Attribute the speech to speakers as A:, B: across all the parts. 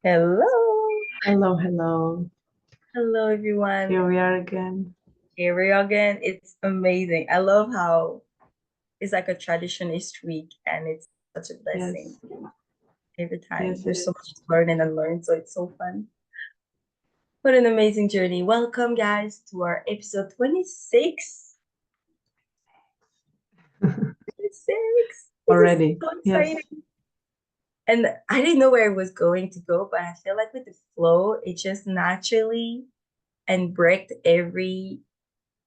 A: Hello.
B: Hello, hello.
A: Hello, everyone.
B: Here we are again.
A: Here we are again. It's amazing. I love how it's like a tradition each week, and it's such a blessing
B: Yes,
A: every time.
B: yes, it
A: There's so
B: is.
A: much to learn and unlearn, so it's so fun. What an amazing journey. Welcome, guys, to our episode 26. 26. This is
B: Already.
A: so
B: Yes.
A: exciting. And I didn't know where it was going to go, but I feel like with the flow, it just naturally and break every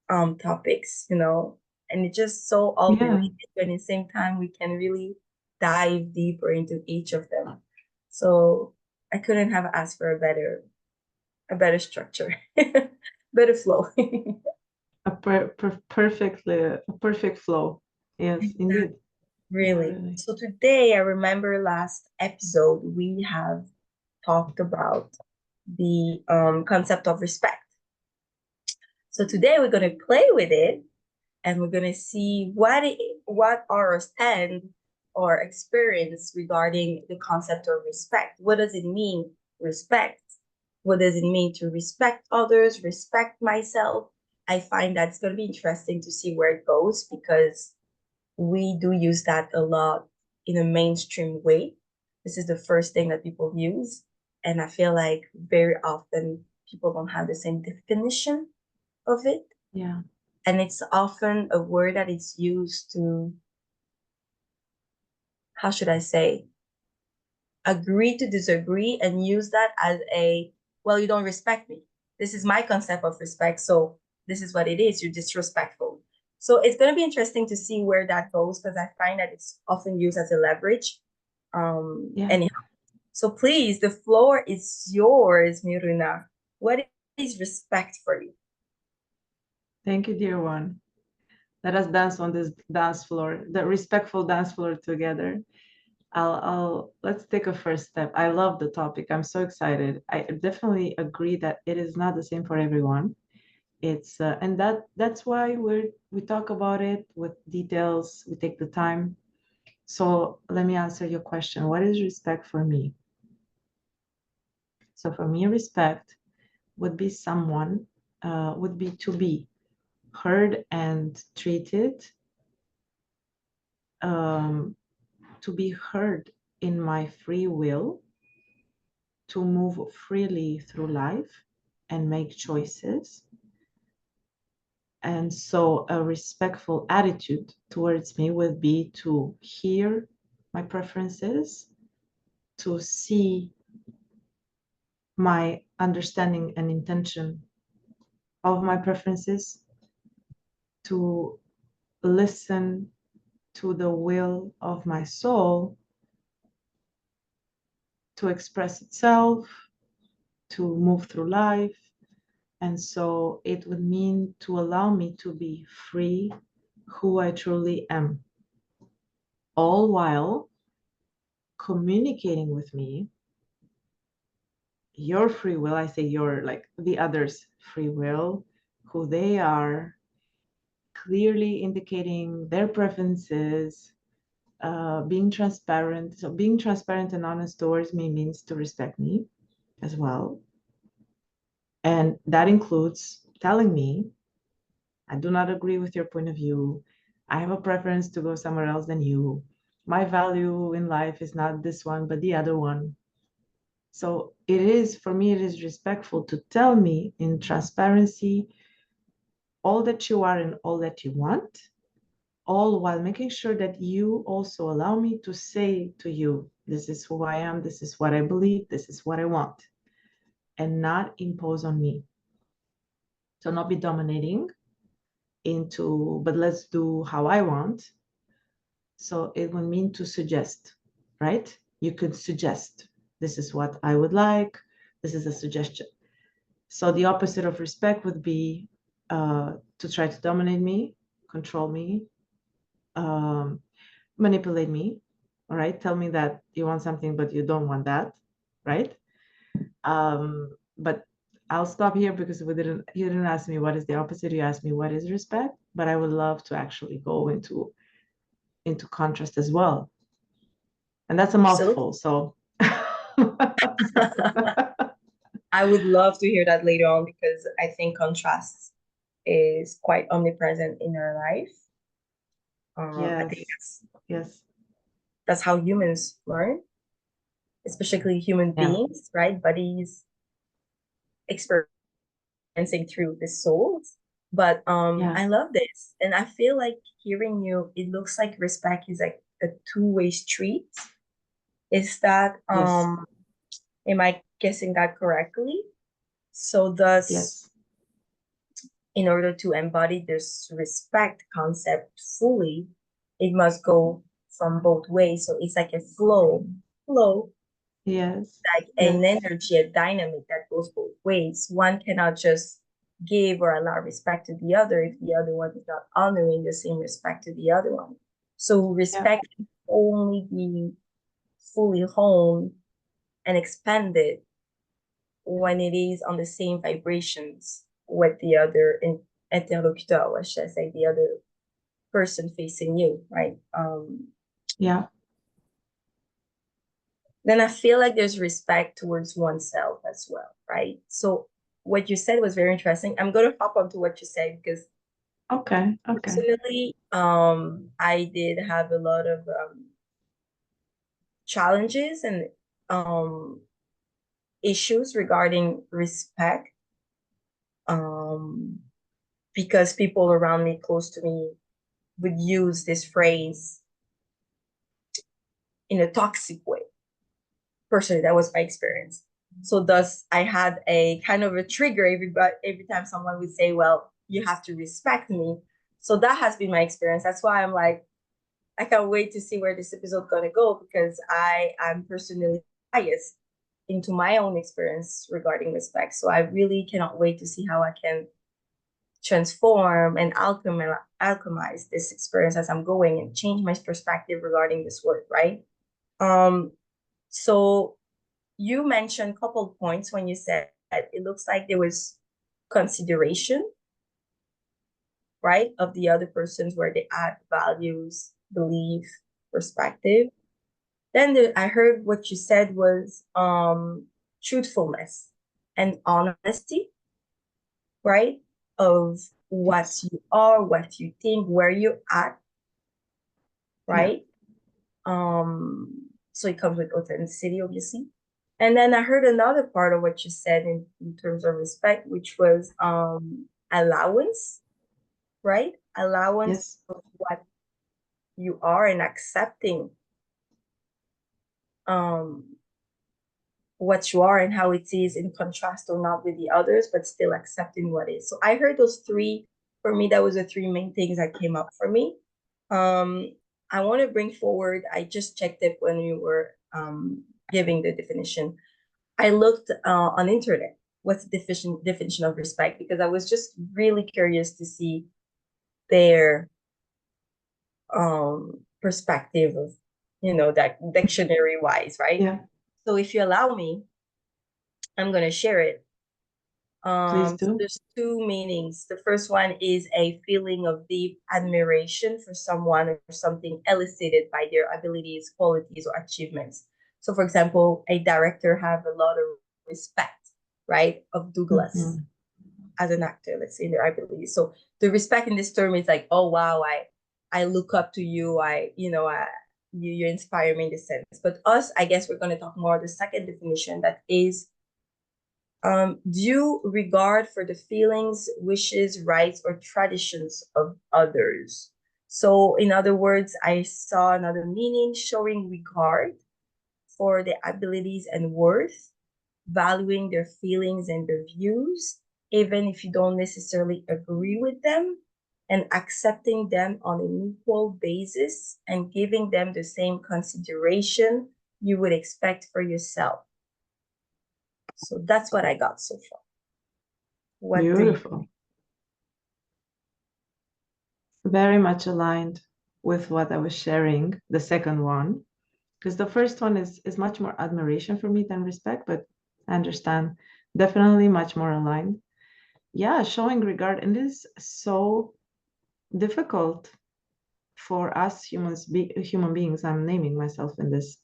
A: topics, and it's just so all
B: Yeah.
A: related, but at the same time we can really dive deeper into each of them. So I couldn't have asked for a better structure, better flow.
B: A perfect flow. Yes, indeed.
A: Really.
B: Really.
A: So today I remember last episode we have talked about the concept of respect. So today we're going to play with it and we're going to see what are our stand or experience regarding the concept of respect. What does it mean, respect? What does it mean to respect others, respect myself? I find that it's going to be interesting to see where it goes because we do use that a lot in a mainstream way. This is the first thing that people use. And I feel like very often people don't have the same definition of it,
B: Yeah.
A: and it's often a word that is used to, how should I say, agree to disagree and use that as a, well, you don't respect me. This is my concept of respect. So this is what it is. You're disrespectful. So it's going to be interesting to see where that goes because I find that it's often used as a leverage.
B: Yeah.
A: Anyhow, so please, the floor is yours, Miruna. What is respect for you?
B: Thank you, dear one. Let us dance on this dance floor, the respectful dance floor together. Let's take a first step. I love the topic. I'm so excited. I definitely agree that it is not the same for everyone. It's and that's why we talk about it with details. We take the time. So let me answer your question. What is respect for me? So for me, respect would be would be to be heard and treated, um, to be heard in my free will, to move freely through life and make choices. And so a respectful attitude towards me would be to hear my preferences, to see my understanding and intention of my preferences, to listen to the will of my soul to express itself, to move through life. And so it would mean to allow me to be free, who I truly am, all while communicating with me your free will. I say your, like the others' free will, who they are, clearly indicating their preferences, being transparent. So being transparent and honest towards me means to respect me as well. And that includes telling me, I do not agree with your point of view. I have a preference to go somewhere else than you. My value in life is not this one, but the other one. So it is, for me, it is respectful to tell me in transparency all that you are and all that you want, all while making sure that you also allow me to say to you, this is who I am, this is what I believe, this is what I want, and not impose on me. So not be dominating into, but let's do how I want. So it would mean to suggest, right? You could suggest, this is what I would like, this is a suggestion. So the opposite of respect would be to try to dominate me, control me, um, manipulate me, all right? Tell me that you want something, but you don't want that, right? But I'll stop here because you didn't ask me what is the opposite. You asked me what is respect, but I would love to actually go into contrast as well. And that's a
A: Absolutely.
B: mouthful. So
A: I would love to hear that later on because I think contrast is quite omnipresent in our life. I think
B: Yes. Yes.
A: that's how humans learn, especially human
B: Yeah.
A: beings, right? Bodies experiencing through the souls. But
B: Yeah.
A: I love this. And I feel like hearing you, it looks like respect is like a two-way street. Is that
B: Yes.
A: am I guessing that correctly? So thus,
B: Yes.
A: in order to embody this respect concept fully, it must go from both ways. So it's like a flow,
B: Yes.
A: like an
B: Yes.
A: energy, a dynamic that goes both ways. One cannot just give or allow respect to the other if the other one is not honoring the same respect to the other one. So
B: Yeah.
A: respect can only be fully honed and expanded when it is on the same vibrations with the other interlocutor, or should I say, the other person facing you, right?
B: Yeah.
A: Then I feel like there's respect towards oneself as well, right? So what you said was very interesting. I'm going to hop onto what you said because
B: Okay. Okay.
A: personally, I did have a lot of challenges and um, issues regarding respect, um, because people around me, close to me, would use this phrase in a toxic way. Personally, that was my experience. So thus I had a kind of a trigger every time someone would say, well, you have to respect me. So that has been my experience. That's why I'm like, I can't wait to see where this episode is gonna go because I am personally biased into my own experience regarding respect. So I really cannot wait to see how I can transform and alchemize this experience as I'm going and change my perspective regarding this word, right? Um, so you mentioned a couple of points when you said it looks like there was consideration, right, of the other person's where they add values, belief, perspective. Then I heard what you said was truthfulness and honesty, right? Of what
B: Yes.
A: you are, what you think, where you're at,
B: Yeah.
A: right? So it comes with authenticity, obviously. And then I heard another part of what you said in terms of respect, which was allowance, right? Allowance
B: Yes.
A: of what you are and accepting um what you are and how it is in contrast or not with the others, but still accepting what is. So I heard those three, for me, that was the three main things that came up for me. Um, I want to bring forward, I just checked it when you were giving the definition. I looked on internet, what's the definition of respect, because I was just really curious to see their perspective of, that dictionary wise, right?
B: Yeah.
A: So if you allow me, I'm going to share it.
B: Please
A: So
B: do.
A: there's two meanings. The first one is a feeling of deep admiration for someone or something elicited by their abilities, qualities, or achievements. So, for example, a director have a lot of respect, right, of Douglas
B: Mhm.
A: as an actor, let's say their abilities. So the respect in this term is like, oh wow, I look up to you. You inspire me in this sense. But us, I guess we're going to talk more the second definition that is due regard for the feelings, wishes, rights, or traditions of others. So, in other words, I saw another meaning showing regard for the abilities and worth, valuing their feelings and their views, even if you don't necessarily agree with them, and accepting them on an equal basis and giving them the same consideration you would expect for yourself. So that's what I got so far. What do you
B: Beautiful. Very much aligned with what I was sharing, the second one, because the first one is much more admiration for me than respect, but I understand definitely much more aligned. Yeah, showing regard, and it is so difficult for us human beings. I'm naming myself in this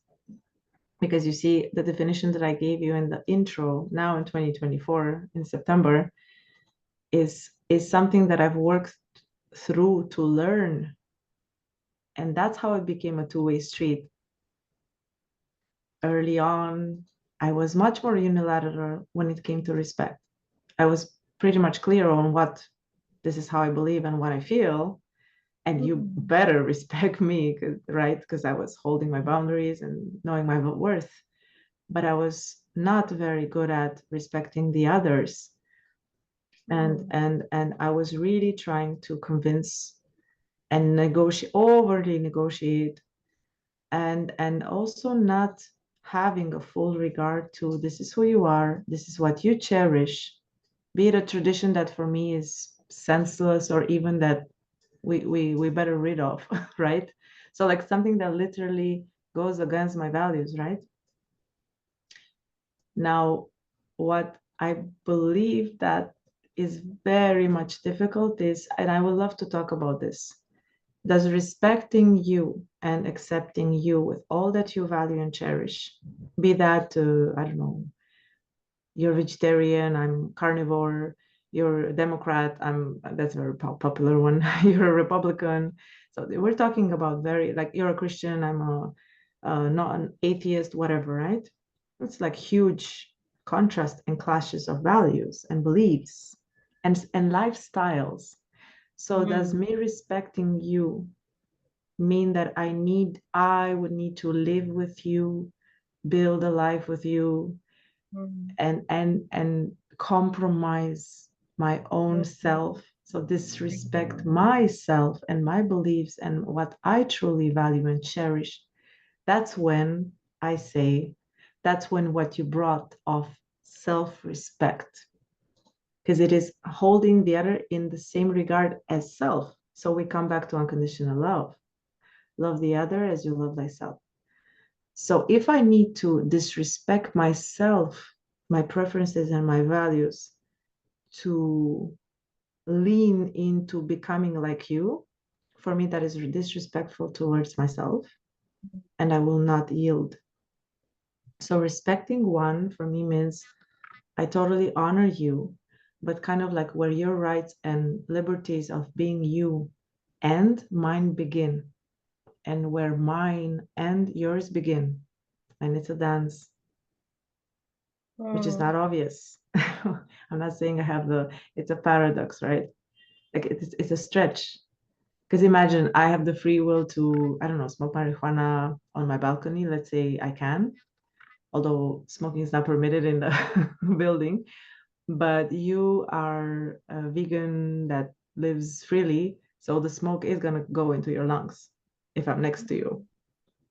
B: Because you see, the definition that I gave you in the intro now in 2024 in September is something that I've worked through to learn. And that's how it became a two-way street. Early on, I was much more unilateral when it came to respect. I was pretty much clear on what this is how I believe and what I feel. And you better respect me, right? Because I was holding my boundaries and knowing my worth. But I was not very good at respecting the others. And I was really trying to convince and overly negotiate, and also not having a full regard to this is who you are, this is what you cherish, be it a tradition that for me is senseless or even that we better rid of, right? So like something that literally goes against my values, right? Now, what I believe that is very much difficult is, and I would love to talk about this, does respecting you and accepting you with all that you value and cherish, be that, I don't know, you're vegetarian, I'm carnivore, you're a Democrat, that's a very popular one, you're a Republican. So we're talking about very, like, you're a Christian, I'm not an atheist, whatever, right? It's like huge contrast and clashes of values and beliefs and lifestyles. So does me respecting you mean that I would need to live with you, build a life with you, and compromise my own self, so disrespect myself and my beliefs and what I truly value and cherish? That's when I say, that's when what you brought of self-respect, because it is holding the other in the same regard as self. So we come back to unconditional love. Love the other as you love thyself. So if I need to disrespect myself, my preferences and my values to lean into becoming like you, for me, that is disrespectful towards myself, and I will not yield. So respecting one for me means I totally honor you, but kind of like where your rights and liberties of being you and mine begin, and where mine and yours begin. And it's a dance, which is not obvious. I'm not saying it's a paradox, right? Like it's a stretch. Because imagine I have the free will to, I don't know, smoke marijuana on my balcony. Let's say I can, although smoking is not permitted in the building. But you are a vegan that lives freely, so the smoke is gonna go into your lungs if I'm next to you.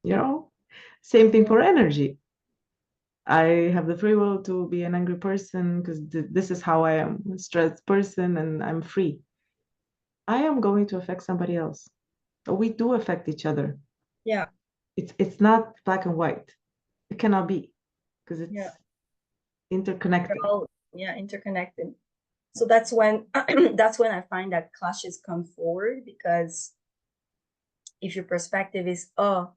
B: You know, same thing for energy. I have the free will to be an angry person because this is how I am, a stressed person, and I'm free. I am going to affect somebody else. We do affect each other.
A: Yeah.
B: It's not black and white. It cannot be because it's
A: Yeah.
B: interconnected.
A: They're all, yeah, interconnected. So that's when that's when I find that clashes come forward, because if your perspective is, oh,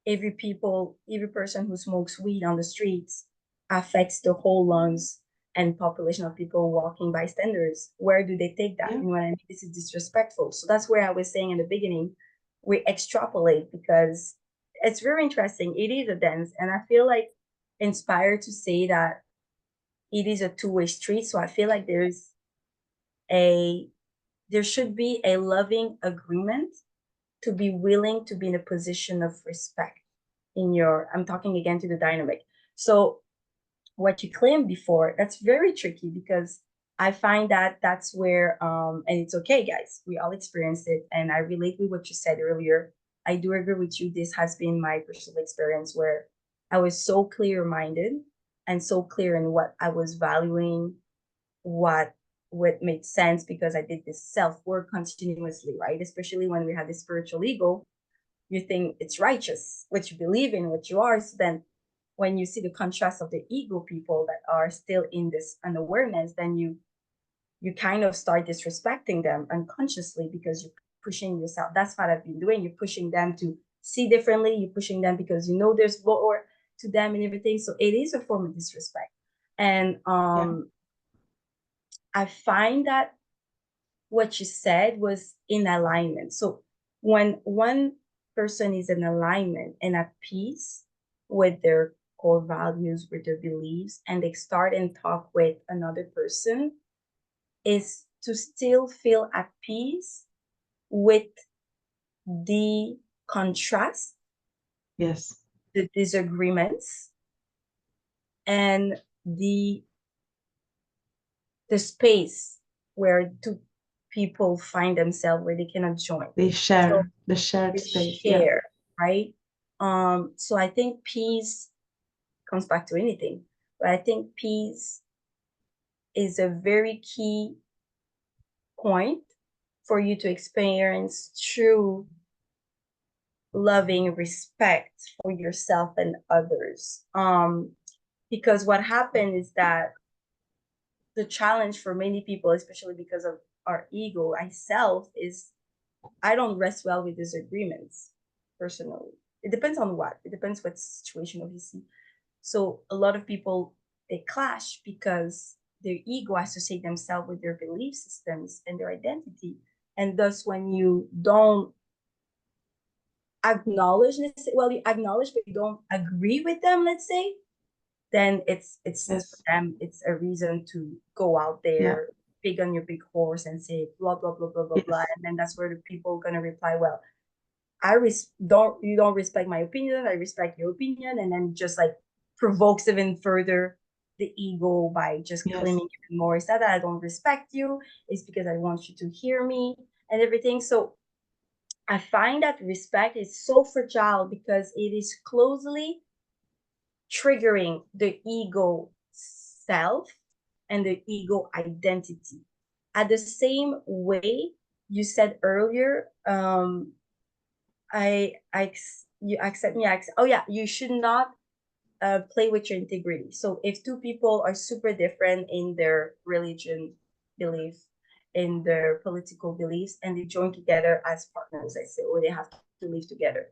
A: every person who smokes weed on the streets affects the whole lungs and population of people walking bystanders, where do they take that?
B: Yeah.
A: You know what I mean? This is disrespectful. So that's where I was saying in the beginning, we extrapolate, because it's very interesting. It is a dance, and I feel like inspired to say that it is a two-way street. So I feel like a there should be a loving agreement to be willing to be in a position of respect in your, I'm talking again to the dynamic. So what you claimed before, that's very tricky, because I find that that's where and it's okay, guys, we all experienced it, and I relate with what you said earlier. I do agree with you. This has been my personal experience where I was so clear minded and so clear in what I was valuing, what made sense, because I did this self-work continuously, right? Especially when we have this spiritual ego, you think it's righteous, what you believe in, what you are. So then when you see the contrast of the ego people that are still in this unawareness, then you kind of start disrespecting them unconsciously, because you're pushing yourself. That's what I've been doing. You're pushing them to see differently. You're pushing them because you know there's more to them and everything. So it is a form of disrespect. And I find that what you said was in alignment. So when one person is in alignment and at peace with their core values, with their beliefs, and they start and talk with another person, is to still feel at peace with the contrast,
B: Yes.
A: the disagreements, and the space where two people find themselves where they cannot join.
B: They
A: So
B: share the shared
A: they
B: space. Yeah.
A: share, right? So I think peace comes back to anything, but I think peace is a very key point for you to experience true loving respect for yourself and others. Because what happened is that the challenge for many people, especially because of our ego, myself, is I don't rest well with disagreements personally. It depends on what. It depends what situation obviously. So a lot of people, they clash because their ego associate themselves with their belief systems and their identity. And thus when you don't acknowledge, well, you acknowledge but you don't agree with them, let's say, then it's for
B: Yes.
A: them, it's a reason to go out
B: Yeah.
A: there, big on your big horse and say blah blah blah blah blah
B: Yes.
A: blah. And then that's where the people are gonna reply, well, you don't respect my opinion, I respect your opinion, and then just like provokes even further the ego by just
B: Yes.
A: claiming even more. It's not that I don't respect you, it's because I want you to hear me and everything. So I find that respect is so fragile because it is closely triggering the ego self and the ego identity. At the same way you said earlier, you accept me. Oh yeah, you should not play with your integrity. So if two people are super different in their religion belief, in their political beliefs, and they join together as partners, I say, or they have to live together.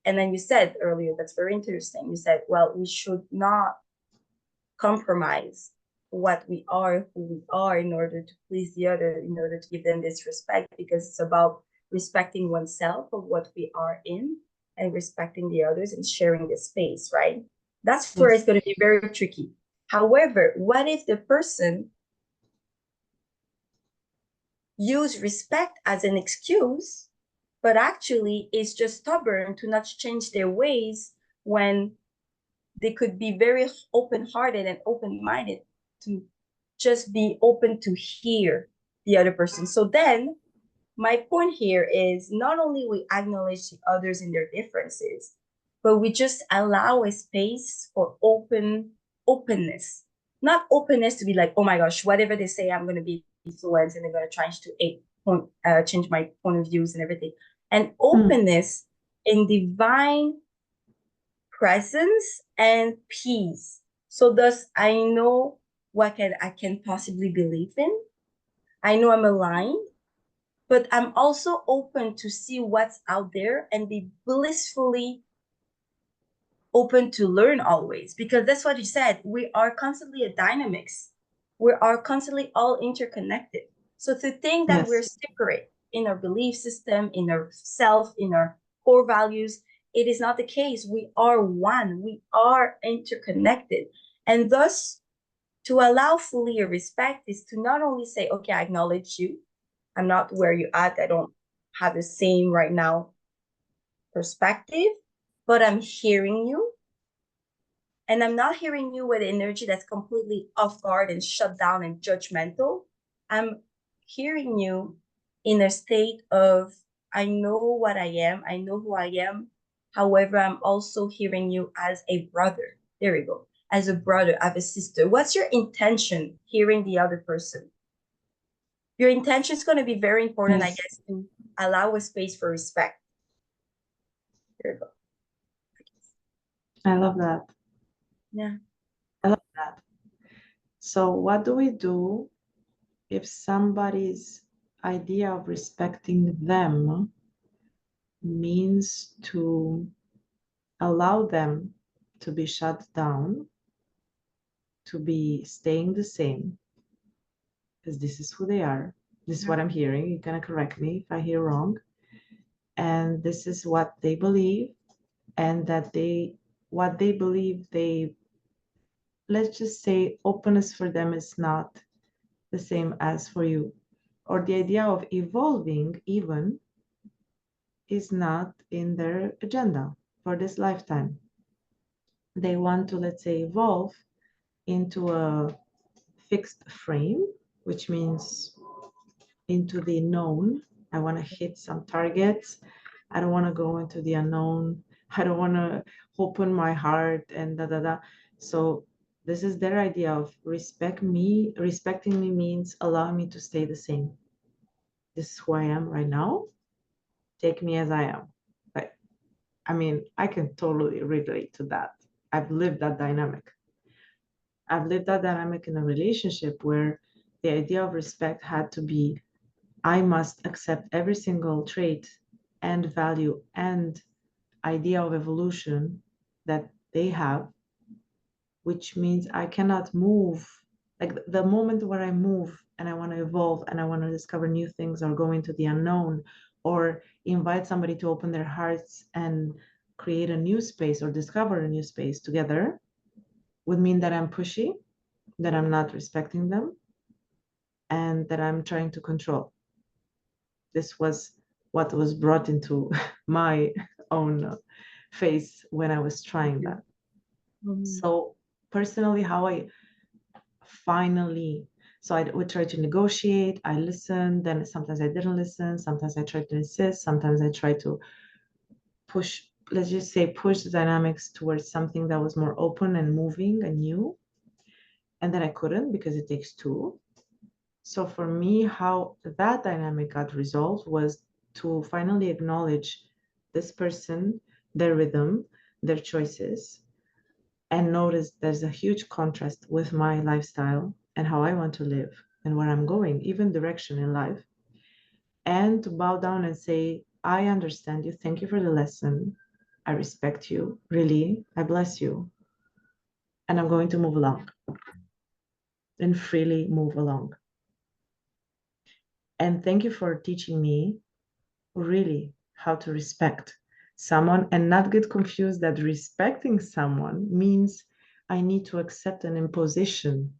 A: And then you said earlier, that's very interesting. You said, well, we should not compromise what we are, who we are, in order to please the other, in order to give them this respect, because it's about respecting oneself of what we are in and respecting the others and sharing the space, right? That's where it's
B: Yes.
A: going to be very tricky. However, what if the person use respect as an excuse, but actually is just stubborn to not change their ways when they could be very open-hearted and open-minded to just be open to hear the other person. So then my point here is not only we acknowledge the others in their differences, but we just allow a space for openness. Not openness to be like, oh my gosh, whatever they say, I'm going to be influenced and they're going to try to change my point of views and everything. And openness in divine presence and peace. So thus I know what I can possibly believe in. I know I'm aligned, but I'm also open to see what's out there and be blissfully open to learn always, because that's what you said. We are constantly a dynamics. We are constantly all interconnected. So to think that we're
B: Yes.
A: separate in our belief system, in our self, in our core values, it is not the case. We are one. We are interconnected. And thus, to allow fully a respect is to not only say, okay, I acknowledge you. I'm not where you're at. I don't have the same right now perspective, but I'm hearing you. And I'm not hearing you with energy that's completely off guard and shut down and judgmental. I'm hearing you in a state of, I know what I am, I know who I am. However, I'm also hearing you as a brother. There we go. As a brother, as a sister. What's your intention hearing the other person? Your intention is going to be very important, I
B: Yes.
A: guess, to allow a space for respect. There you go.
B: I love that.
A: Yeah.
B: I love that. So what do we do if somebody's idea of respecting them means to allow them to be shut down, to be staying the same, because this is who they are. This is what I'm hearing. You're gonna correct me if I hear wrong. And this is what they believe, and that what they believe, let's just say openness for them is not the same as for you. Or the idea of evolving even is not in their agenda for this lifetime. They want to, let's say, evolve into a fixed frame, which means into the known. I want to hit some targets. I don't want to go into the unknown. I don't want to open my heart and da da da. So this is their idea of respecting me means allowing me to stay the same. This is who I am right now. Take me as I am. But I mean, I can totally relate to that. I've lived that dynamic. I've lived that dynamic in a relationship where the idea of respect had to be I must accept every single trait and value and idea of evolution that they have, which means I cannot move. Like the moment where I move and I want to evolve and I want to discover new things or go into the unknown or invite somebody to open their hearts and create a new space or discover a new space together, would mean that I'm pushy, that I'm not respecting them, and that I'm trying to control. This was what was brought into my own face when I was trying that. So personally, how I finally, so I would try to negotiate, I listened, then sometimes I didn't listen, sometimes I tried to insist, sometimes I tried to push, let's just say push the dynamics towards something that was more open and moving and new. And then I couldn't because it takes two. So for me, how that dynamic got resolved was to finally acknowledge this person, their rhythm, their choices, and notice there's a huge contrast with my lifestyle and how I want to live and where I'm going, even direction in life. And to bow down and say, I understand you. Thank you for the lesson. I respect you. Really, I bless you. And I'm going to move along and freely move along. And thank you for teaching me really how to respect someone and not get confused that respecting someone means I need to accept an imposition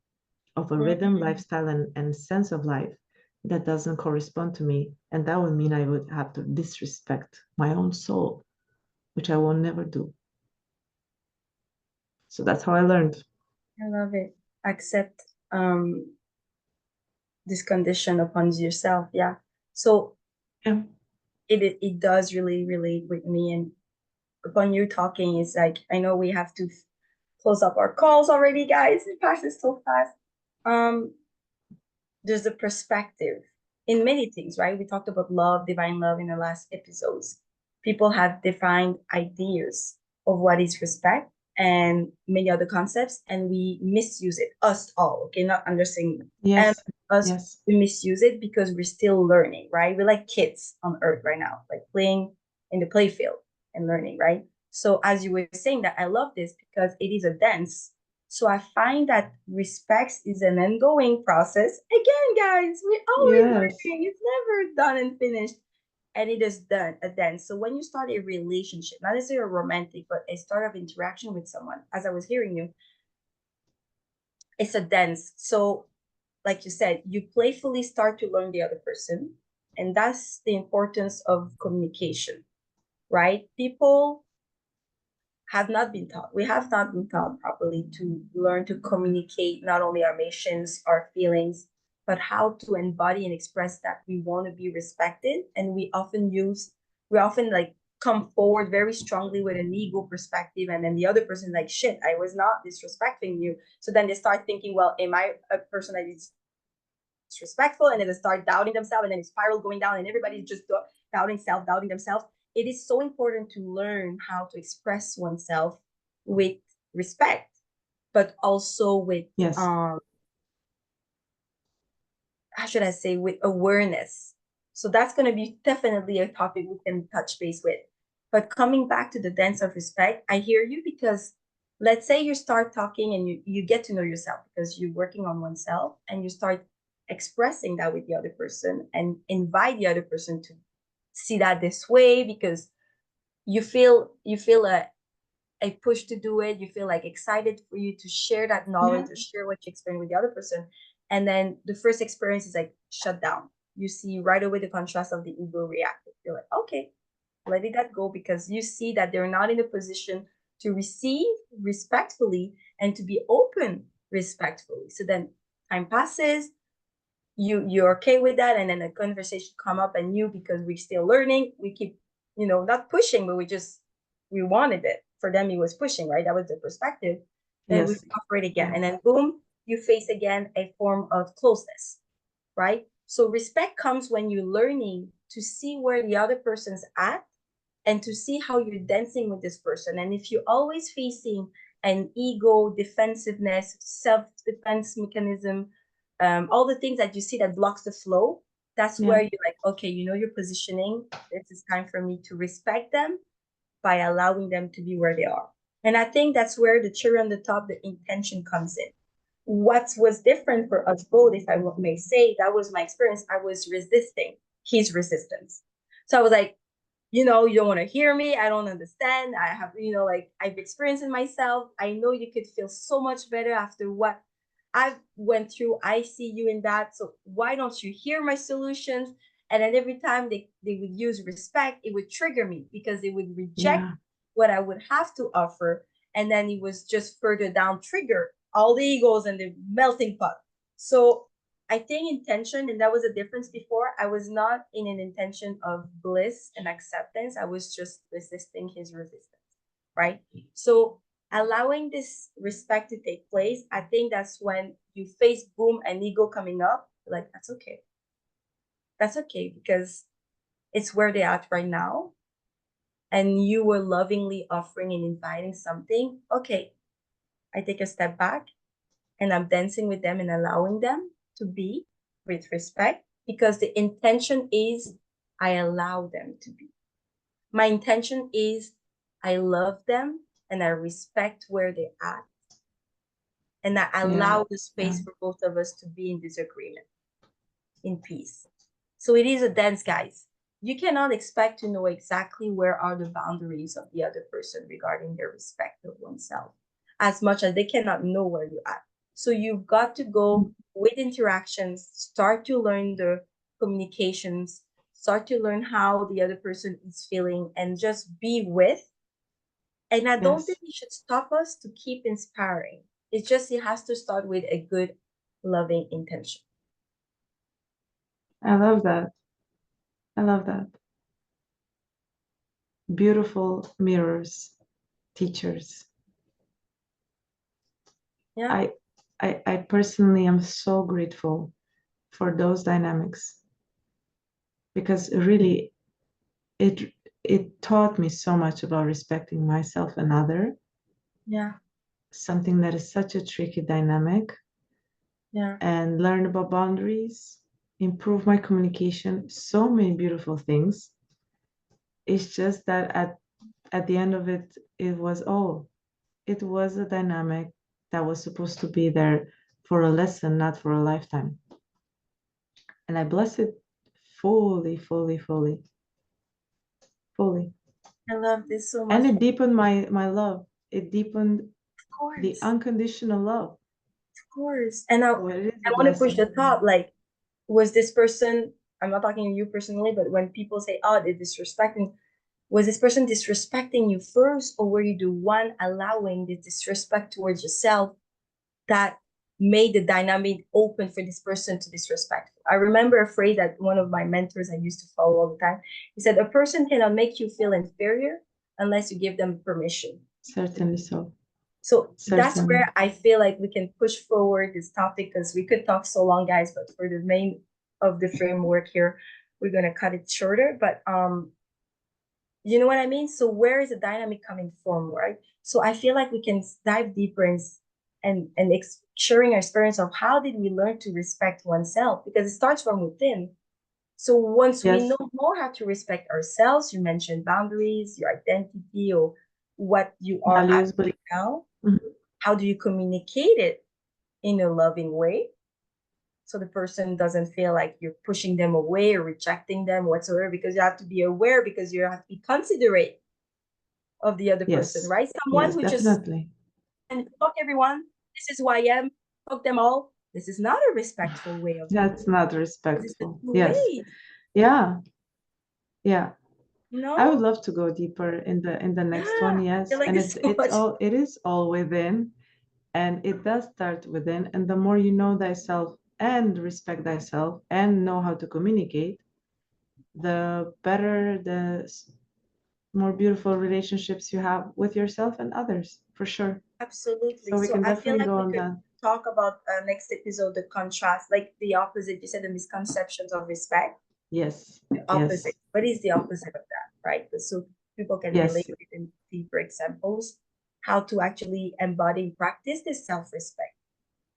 B: of a rhythm, lifestyle, and sense of life that doesn't correspond to me. And that would mean I would have to disrespect my own soul, which I will never do. So that's how I learned.
A: I love it. Accept this condition upon yourself. Yeah. So
B: Yeah.
A: it does really relate with me. And upon you talking, it's like I know we have to close up our calls already, guys. It passes so fast. There's a perspective in many things, right? We talked about love, divine love in the last episodes. People have defined ideas of what is respect and many other concepts, and we misuse it. Us all, okay, not understanding. And
B: Yes.
A: us,
B: Yes.
A: we misuse it because we're still learning, right? We're like kids on earth right now, like playing in the playfield and learning, right? So as you were saying that, I love this because it is a dance. So I find that respect is an ongoing process. Again, guys, we're always
B: Yes.
A: learning. It's never done and finished. And it is done a dance. So when you start a relationship, not necessarily romantic, but a start of interaction with someone, as I was hearing you, it's a dance. So like you said, you playfully start to learn the other person. And that's the importance of communication, right? People have not been taught. We have not been taught properly to learn to communicate not only our emotions, our feelings, but how to embody and express that we want to be respected. And we often like come forward very strongly with an ego perspective. And then the other person, like, shit, I was not disrespecting you. So then they start thinking, well, am I a person that is disrespectful? And then they start doubting themselves and then it's spiral going down and everybody's just doubting themselves. It is so important to learn how to express oneself with respect, but also with
B: Yes.
A: how should I say, with awareness. So that's going to be definitely a topic we can touch base with. But coming back to the dance of respect, I hear you because let's say you start talking and you get to know yourself because you're working on oneself, and you start expressing that with the other person and invite the other person to see that this way, because you feel a push to do it. You feel like excited for you to share that knowledge or share what you experience with the other person. And then the first experience is like shut down. You see right away the contrast of the ego reacting. You're like, okay, letting that go, because you see that they're not in a position to receive respectfully and to be open respectfully. So then time passes, you're okay with that, and then a conversation come up, and because we're still learning, we keep, not pushing, but we wanted it. For them, it was pushing, right? That was the perspective. Then we
B: Yes.
A: operate again, and then boom, you face again a form of closeness, right? So respect comes when you're learning to see where the other person's at, and to see how you're dancing with this person. And if you're always facing an ego, defensiveness, self-defense mechanism, all the things that you see that blocks the flow, that's where you're like, okay, your positioning. This is time for me to respect them by allowing them to be where they are. And I think that's where the cherry on the top, the intention comes in. What was different for us both, if I may say, that was my experience. I was resisting his resistance. So I was like, you don't want to hear me. I don't understand. I have, like, I've experienced it myself. I know you could feel so much better after what I've went through. I see you in that. So why don't you hear my solutions? And then every time they would use respect, it would trigger me because they would reject what I would have to offer. And then it was just further down trigger all the egos and the melting pot. So I think intention, and that was a difference before. I was not in an intention of bliss and acceptance. I was just resisting his resistance, right? So allowing this respect to take place, I think that's when you face boom and ego coming up. Like, that's okay. That's okay, because it's where they're at right now. And you were lovingly offering and inviting something. Okay, I take a step back, and I'm dancing with them and allowing them to be with respect, because the intention is I allow them to be. My intention is I love them and I respect where they're at, and I allow the space for both of us to be in disagreement, in peace. So it is a dance, guys. You cannot expect to know exactly where are the boundaries of the other person regarding their respect of oneself, as much as they cannot know where you're at. So you've got to go with interactions, start to learn the communications, start to learn how the other person is feeling, and just be with. And I don't think it should stop us to keep inspiring. It's just, it has to start with a good, loving intention.
B: I love that. I love that. Beautiful mirrors, teachers.
A: Yeah.
B: I personally am so grateful for those dynamics, because really it taught me so much about respecting myself and other.
A: Yeah.
B: Something that is such a tricky dynamic.
A: Yeah.
B: And learn about boundaries, improve my communication, so many beautiful things. It's just that at the end of it, it was a dynamic that was supposed to be there for a lesson, not for a lifetime. And I bless it fully, fully, fully, fully.
A: I love this so much.
B: And it deepened my love. It deepened the
A: Course.
B: unconditional love.
A: Of course. And I
B: So it is a
A: want to push
B: blessing.
A: the top. Like, was this person, I'm not talking to you personally, but when people say, oh, they're disrespecting, was this person disrespecting you first, or were you the one allowing the disrespect towards yourself that made the dynamic open for this person to disrespect? I remember a phrase that one of my mentors I used to follow all the time. He said, a person cannot make you feel inferior unless you give them permission.
B: Certainly so.
A: So that's
B: Certainly.
A: where I feel like we can push forward this topic, because we could talk so long, guys, but for the main of the framework here, we're going to cut it shorter. But you know what I mean? So where is the dynamic coming from, right? So I feel like we can dive deeper and sharing our experience of how did we learn to respect oneself, because it starts from within. So once we know more how to respect ourselves, you mentioned boundaries, your identity, or what you are at
B: Values,
A: right now, How do you communicate it in a loving way? So the person doesn't feel like you're pushing them away or rejecting them whatsoever, because you have to be aware, because you have to be considerate of the other person,
B: Yes.
A: right? Someone
B: Yes,
A: who just,
B: definitely.
A: and fuck everyone, this is who I am, fuck them all. This is not a respectful way of
B: That's not
A: because it's the
B: respectful.
A: two
B: Yes.
A: ways,
B: Yeah. Yeah.
A: you
B: I
A: know?
B: would love to go deeper in the next one,
A: I
B: yes.
A: feel like
B: And
A: it's so much.
B: it is all within, and it does start within. And the more you know thyself and respect thyself and know how to communicate, the better, more beautiful relationships you have with yourself and others, for sure.
A: Absolutely.
B: So we
A: So
B: can
A: I feel
B: definitely
A: like
B: go
A: we
B: on
A: could
B: that.
A: talk about next episode, the contrast, like the opposite. You said the misconceptions of respect,
B: Yes.
A: the opposite.
B: Yes.
A: What is the opposite of that, right? So people can relate
B: Yes.
A: with in deeper examples, how to actually embody and practice this self-respect,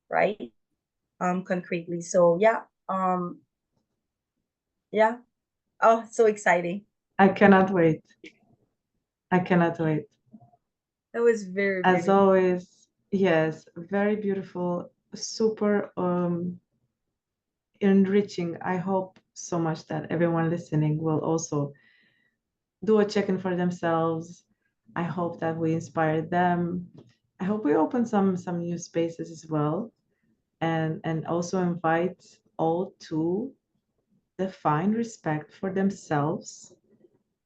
A: right? Concretely. So yeah. Oh, so exciting.
B: I cannot wait. I cannot wait.
A: That was very
B: As
A: beautiful.
B: always, yes, very beautiful, super enriching. I hope so much that everyone listening will also do a check-in for themselves. I hope that we inspire them. I hope we open some new spaces as well, and also invite all to define respect for themselves.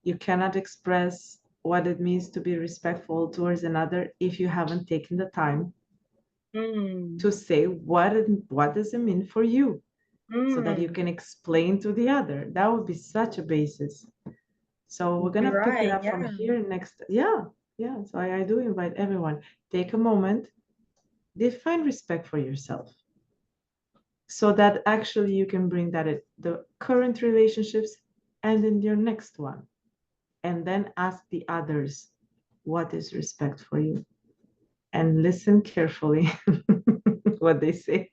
B: You cannot express what it means to be respectful towards another if you haven't taken the time
A: Mm,
B: to say what does it mean for you, so that you
A: mm,
B: can explain to the other. That would be such a basis. So we're
A: you're
B: gonna pick it
A: right.
B: up from
A: Yeah.
B: here next. Yeah, yeah. So I do invite everyone, take a moment, define respect for yourself, so that actually you can bring that in the current relationships and in your next one. And then ask the others, what is respect for you? And listen carefully what they say.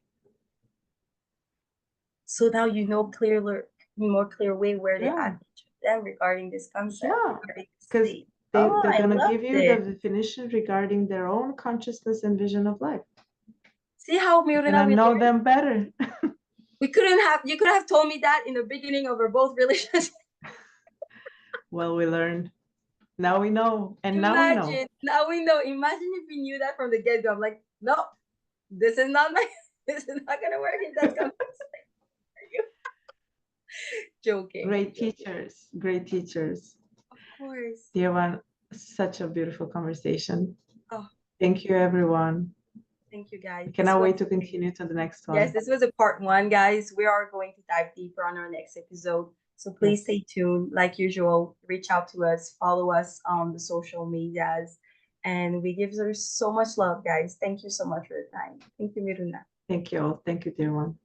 A: So now you know clearer, more clear way where they
B: Yeah,
A: at each of them regarding this concept,
B: yeah.
A: regarding the
B: Because
A: state.
B: they,
A: Oh,
B: they're
A: I
B: gonna
A: love
B: give you the
A: this.
B: definition regarding their own consciousness and vision of life.
A: See how
B: You're
A: Miruna
B: gonna
A: we
B: know
A: learned?
B: them better.
A: We couldn't have, you could have told me that in the beginning of our both relationships.
B: Well, we learned. Now we know. And now we know.
A: Imagine, now we know. Imagine if we knew that from the get-go. I'm like, no, this is not my, this is not gonna work if that's coming for you. Joking, I'm
B: Great
A: joking.
B: teachers. Great teachers.
A: Of course.
B: Dear one, such a beautiful conversation.
A: Oh,
B: Thank you, everyone.
A: thank you guys.
B: I
A: This
B: cannot
A: was
B: wait to continue to the next
A: Yes,
B: one.
A: this was a part one, guys. We are going to dive deeper on our next episode. So please
B: Yes.
A: stay tuned. Like usual, reach out to us, follow us on the social medias, and we give her so much love, guys. Thank you so much for your time. Thank you, Miruna.
B: Thank you all. Thank you, dear one.